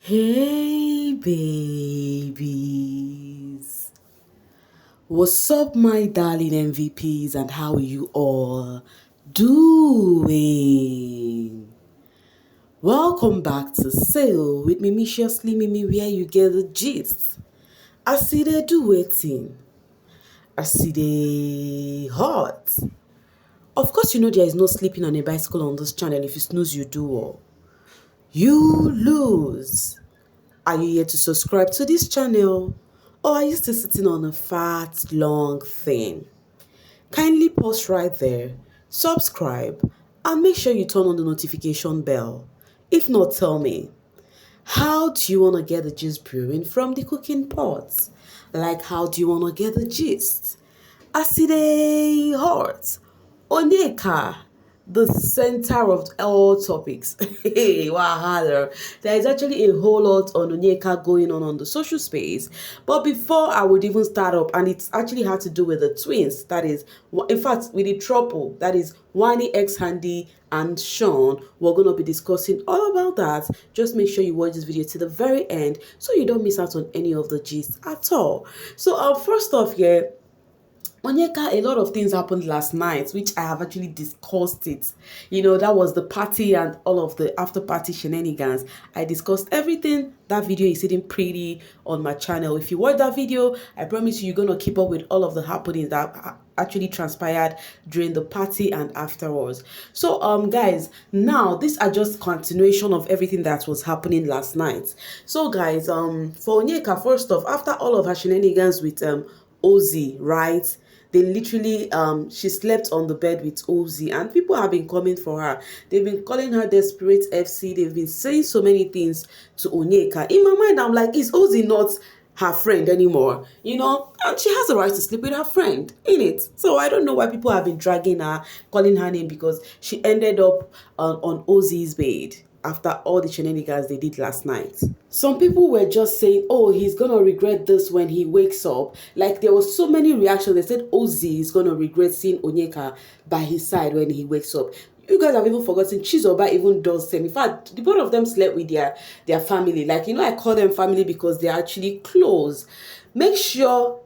Hey babies, what's up my darling MVPs and how are you all doing? Welcome back to Sail with Mimiciously Mimi where you get the gist. I see they do waiting. I see they hot. Of course you know there is no sleeping on a bicycle on this channel. If you snooze you do all. You lose. Are you here to subscribe to this channel? Or are you still sitting on a fat, long thing? Kindly pause right there, subscribe, and make sure you turn on the notification bell. If not, tell me, how do you want to get the gist brewing from the cooking pot? Like, how do you want to get the gist? Aside hot. Onyeka, the center of all topics. Hey, wahala. There is actually a whole lot on Onyeka going on the social space. But before I would even start up, and it's actually had to do with the twins. That is, in fact, with the trouble. That is, Wanni X Handy and Shaun. We're going to be discussing all about that. Just make sure you watch this video to the very end so you don't miss out on any of the gist at all. So, first off here, Onyeka, a lot of things happened last night, which I have actually discussed it. That was the party and all of the after party shenanigans. I discussed everything. That video is sitting pretty on my channel. If you watch that video, I promise you, you're going to keep up with all of the happenings that actually transpired during the party and afterwards. So, guys, now these are just continuation of everything that was happening last night. So, guys, for Onyeka, first off, after all of her shenanigans with Ozzy, right? They literally she slept on the bed with Ozzy and people have been coming for her. They've been calling her Desperate FC. They've been saying so many things to Onyeka. In my mind, I'm like, is Ozzy not her friend anymore? And she has the right to sleep with her friend in it. So I don't know why people have been dragging her, calling her name, because she ended up on Ozzy's bed after all the shenanigans they did last night. Some people were just saying, oh, he's gonna regret this when he wakes up. Like, there was so many reactions. They said Ozzy is gonna regret seeing Onyeka by his side when he wakes up. You guys have even forgotten Chizoba even does same. In fact, the both of them slept with their family. Like, I call them family because they're actually close. Make sure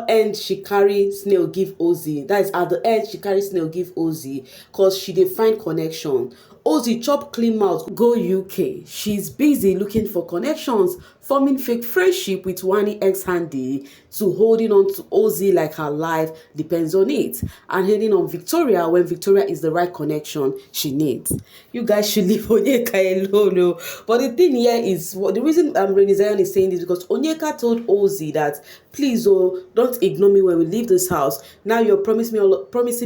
end she carry snail give Ozzy. That is, at the end she carry snail give Ozzy, cause she dey find connection. Ozzy chop clean mouth go UK. She's busy looking for connections, forming fake friendship with Wanni X Handy, to holding on to Ozzy like her life depends on it, and heading on Victoria when Victoria is the right connection she needs. You guys should leave Onyeka alone. No. But the thing here is, the reason Renny Zion is saying this, because Onyeka told Ozzy that, please, oh, don't ignore me when we leave this house. Now you're promising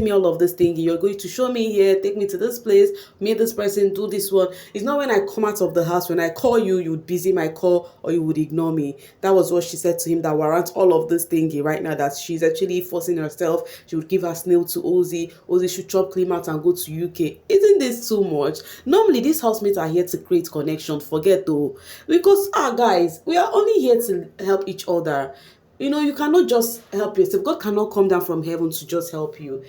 me all of this thing. You're going to show me here, take me to this place, meet this person, do this one. It's not when I come out of the house, when I call you, you would busy my call or you would ignore me. That was what she said to him that warrants all of this thingy right now, that she's actually forcing herself. She would give her snail to Ozzy. Ozzy should chop clean out and go to UK. Isn't this too much? Normally, these housemates are here to create connection. Forget though. Because, guys, we are only here to help each other. You cannot just help yourself. God cannot come down from heaven to just help you.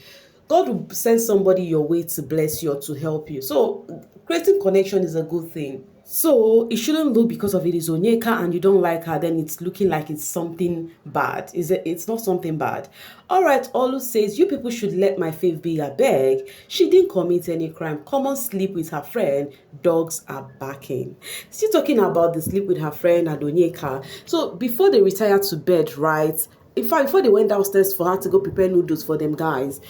God will send somebody your way to bless you or to help you. So creating connection is a good thing. So it shouldn't look, because of it is Onyeka and you don't like her, then it's looking like it's something bad. It's not something bad. All right, Olu says, you people should let my faith be a beg. She didn't commit any crime. Come on, sleep with her friend. Dogs are barking. Still talking about the sleep with her friend and Onyeka. So before they retired to bed, right? In fact, before they went downstairs for her to go prepare noodles for them guys,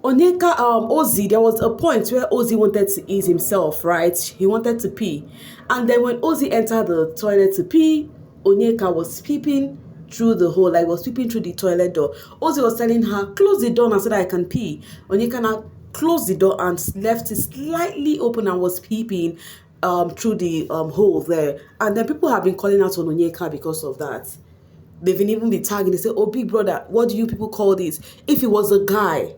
Ozzy, there was a point where Ozzy wanted to ease himself, right? He wanted to pee. And then when Ozzy entered the toilet to pee, Onyeka was peeping through the hole, like was peeping through the toilet door. Ozzy was telling her, close the door now so that I can pee. Onyeka now closed the door and left it slightly open and was peeping through the hole there. And then people have been calling out on Onyeka because of that. They've even been tagging. They say, oh, big brother, what do you people call this? If it was a guy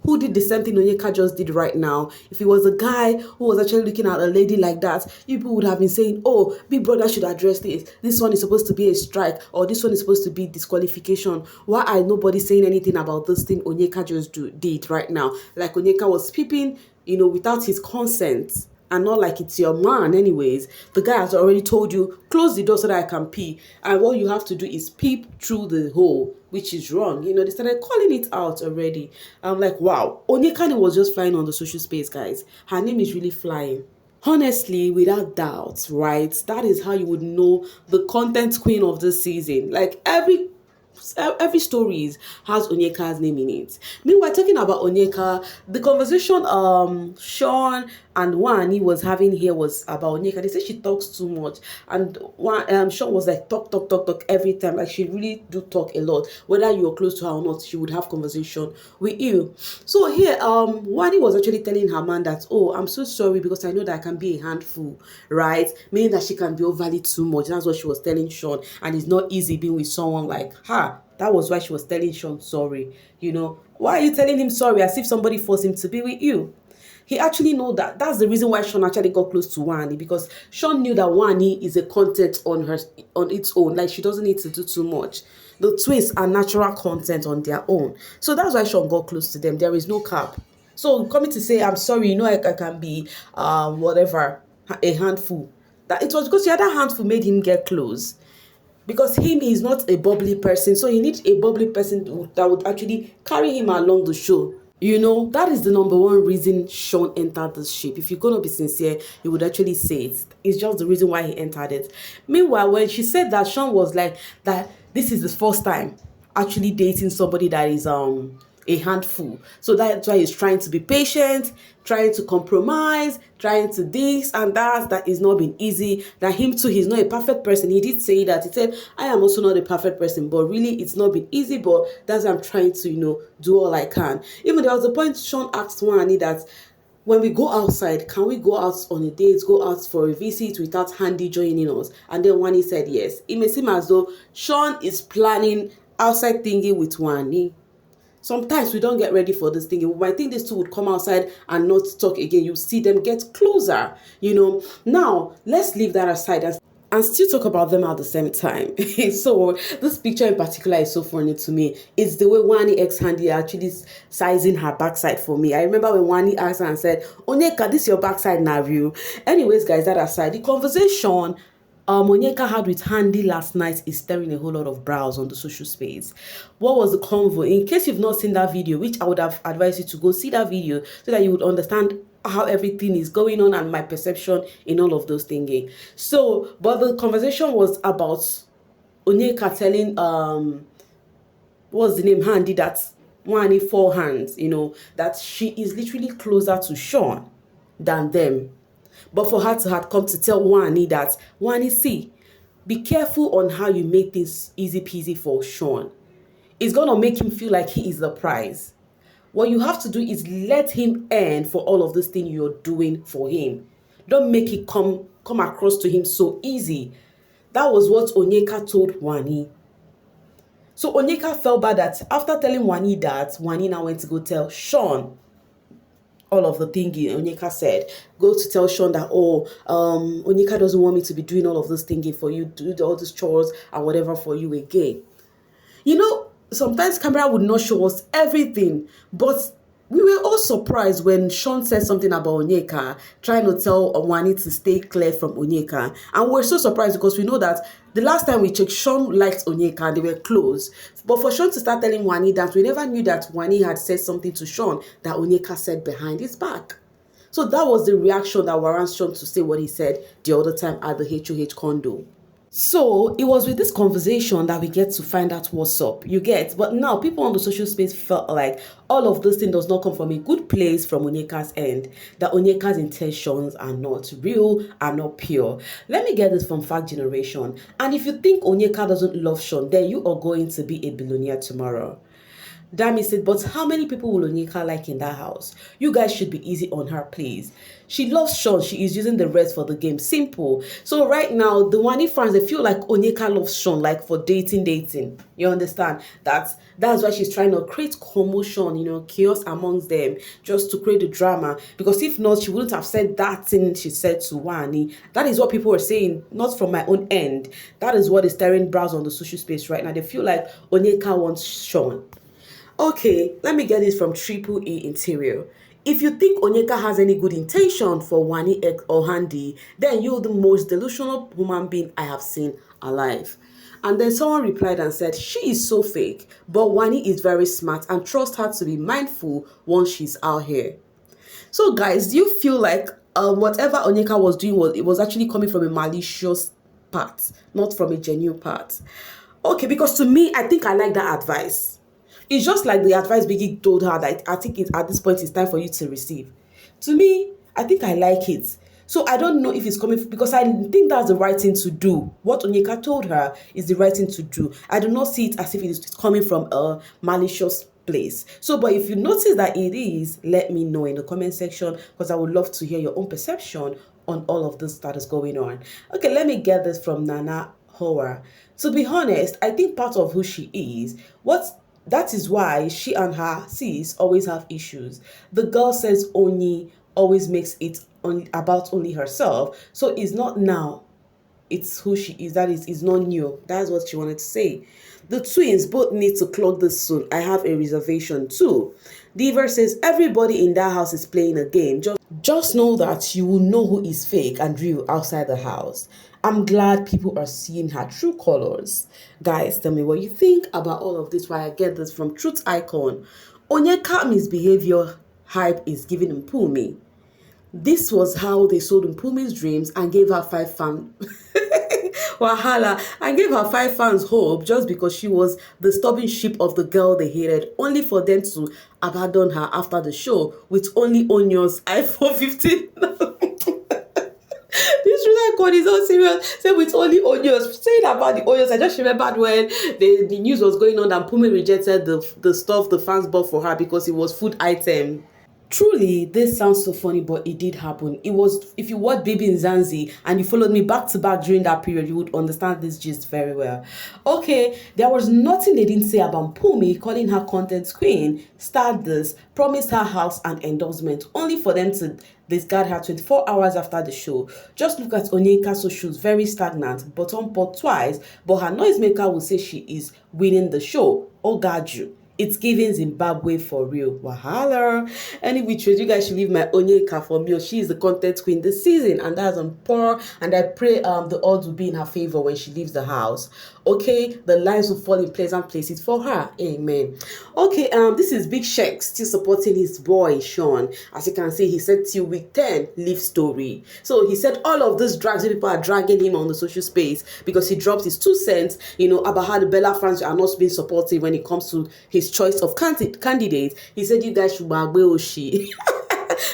who did the same thing Onyeka just did right now, if it was a guy who was actually looking at a lady like that, people would have been saying, oh, big brother should address this. This one is supposed to be a strike, or this one is supposed to be disqualification. Why are nobody saying anything about this thing Onyeka just did right now? Like Onyeka was peeping, without his consent. and not like it's your man anyways. The guy has already told you, close the door so that I can pee. And what you have to do is peep through the hole, which is wrong. They started calling it out already. I'm like, wow. Onyeka was just flying on the social space, guys. Her name is really flying. Honestly, without doubt, right? That is how you would know the content queen of this season. Like every stories has Onyeka's name in it. Meanwhile, talking about Onyeka, the conversation Shaun and Wanni was having here was about Onyeka. They say she talks too much, and Shaun was like talk every time. Like she really do talk a lot. Whether you're close to her or not, she would have conversation with you. So here, Wanni was actually telling her man that, oh, I'm so sorry because I know that I can be a handful, right? Meaning that she can be overly too much. That's what she was telling Shaun, and it's not easy being with someone like her. That was why she was telling Shaun sorry. Why are you telling him sorry as if somebody forced him to be with you? He actually know that. That's the reason why Shaun actually got close to Wanni, because Shaun knew that Wanni is a content on its own. Like she doesn't need to do too much. The twists are natural content on their own. So that's why Shaun got close to them. There is no cap. So coming to say, I'm sorry, I can be whatever, a handful. That it was because the other handful made him get close, because him is not a bubbly person, so he needs a bubbly person that would actually carry him along the show. That is the number one reason Shaun entered this ship. If you're gonna be sincere, you would actually say it. It's just the reason why he entered it. Meanwhile, when she said that, Shaun was like that this is the first time actually dating somebody that is a handful. So that's why he's trying to be patient, trying to compromise, trying to this and that is not been easy. That him too, he's not a perfect person. He did say that. He said, I am also not a perfect person, but really it's not been easy, but that's why I'm trying to, do all I can. Even there was a point Shaun asked Wanni that, when we go outside, can we go out on a date, go out for a visit without Handy joining us? And then Wanni said yes. It may seem as though Shaun is planning outside thingy with Wanni. Sometimes we don't get ready for this thing. I think these two would come outside and not talk again. You see them get closer, Now, let's leave that aside and still talk about them at the same time. So this picture in particular is so funny to me. It's the way Wanni ex Handy actually sizing her backside for me. I remember when Wanni asked her and said, Onyeka, this your backside now, real. Anyways, guys, that aside, the conversation Onyeka had with Handy last night is stirring a whole lot of brows on the social space. What was the convo? In case you've not seen that video, which I would have advised you to go see that video so that you would understand how everything is going on and my perception in all of those things. So, but the conversation was about Onyeka telling what's the name, Handy, that Wanni four hands, that she is literally closer to Shaun than them. But for her to have come to tell Wanni that, Wanni, see, be careful on how you make this easy peasy for Shaun. It's going to make him feel like he is the prize. What you have to do is let him earn for all of this thing you're doing for him. Don't make it come across to him so easy. That was what Onyeka told Wanni. So Onyeka felt bad that after telling Wanni that, Wanni now went to go tell Shaun all of the thingy. Onyeka said, go to tell Shaun that, Onyeka doesn't want me to be doing all of this thinking for you, do all these chores and whatever for you again. Sometimes camera would not show us everything, but we were all surprised when Shaun said something about Onyeka, trying to tell Wanni to stay clear from Onyeka. And we're so surprised because we know that the last time we checked, Shaun liked Onyeka and they were close. But for Shaun to start telling Wanni that, we never knew that Wanni had said something to Shaun that Onyeka said behind his back. So that was the reaction that warrants Shaun to say what he said the other time at the HOH condo. So it was with this conversation that we get to find out what's up. You get, but now people on the social space felt like all of this thing does not come from a good place from Onyeka's end. That Onyeka's intentions are not real, are not pure. Let me get this from Fact Generation. And if you think Onyeka doesn't love Shaun, then you are going to be a billionaire tomorrow. Dami said, but how many people will Onyeka like in that house? You guys should be easy on her, please. She loves Shaun. She is using the rest for the game. Simple. So right now, the Wanni fans, they feel like Onyeka loves Shaun, like for dating. You understand? That's why she's trying to create commotion, chaos amongst them, just to create the drama. Because if not, she wouldn't have said that thing she said to Wanni. That is what people are saying, not from my own end. That is what is stirring brows on the social space right now. They feel like Onyeka wants Shaun. Okay, let me get this from Triple E Interior. If you think Onyeka has any good intention for Wanni or Handy, then you're the most delusional human being I have seen alive. And then someone replied and said, she is so fake, but Wanni is very smart and trust her to be mindful once she's out here. So guys, do you feel like whatever Onyeka was doing was actually coming from a malicious part, not from a genuine part? Okay, because to me, I think I like that advice. It's just like the advice Biggie told her that I think at this point it's time for you to receive. To me, I think I like it. So I don't know if it's coming because I think that's the right thing to do. What Onyeka told her is the right thing to do. I do not see it as if it is coming from a malicious place. So, but if you notice that it is, let me know in the comment section because I would love to hear your own perception on all of this that is going on. Okay, let me get this from Nana Howard. To be honest, I think part of who she is, that is why she and her sis always have issues. The girl says Oni always makes it about only herself. So it's not now, it's who she is. That is, it's not new. That's what she wanted to say. The twins both need to clock this soon. I have a reservation too. Diva says everybody in that house is playing a game. Just know that you will know who is fake and real outside the house. I'm glad people are seeing her true colors. Guys, tell me what you think about all of this. Why I get this from Truth Icon. Onyeka misbehavior hype is giving Mpumi. This was how they sold Mpumi's dreams and gave her 5 fans wahala and gave her 5 fans hope just because she was the stubborn sheep of the girl they hated, only for them to abandon her after the show with only Onyo's iPhone 15. This record is so serious. Say with only Onyos. Saying about the Onyos, I just remembered when the news was going on that Pumi rejected the stuff the fans bought for her because it was food item. Truly, this sounds so funny, but it did happen. It was, if you watch Baby in Zanzi and you followed me back to back during that period, you would understand this gist very well. Okay, there was nothing they didn't say about Pumi calling her content queen, starred this, promised her house and endorsement, only for them to discard her 24 hours after the show. Just look at Onyeka's socials, very stagnant, bottom pot twice, but her noisemaker will say she is winning the show. Oh, God, you. It's giving Zimbabwe for real. Wahala. Anyway, you guys should leave my Onyeka for me. She is the content queen this season, and that's on par. And I pray the odds will be in her favor when she leaves the house. Okay, the lines will fall in pleasant places for her. Amen. Okay, this is Big Shaq still supporting his boy Shaun. As you can see, he said till week 10, live story. So he said all of these drags, people are dragging him on the social space because he dropped his 2 cents, about how the Bella fans are not being supportive when it comes to his choice of candidates. He said you guys should Oshi.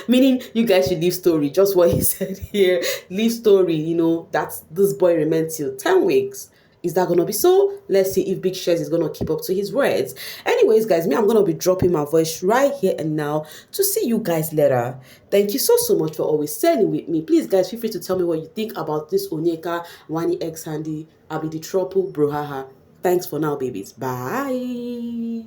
Meaning you guys should leave story. Just what he said here. Leave story, that this boy remains till 10 weeks. Is that gonna be so? Let's see if Big Shares is gonna keep up to his words. Anyways, guys, I'm gonna be dropping my voice right here and now to see you guys later. Thank you so much for always standing with me. Please, guys, feel free to tell me what you think about this Onyeka, Wanni X Handy, Abi the Trouble, Brohaha. Thanks for now, babies. Bye.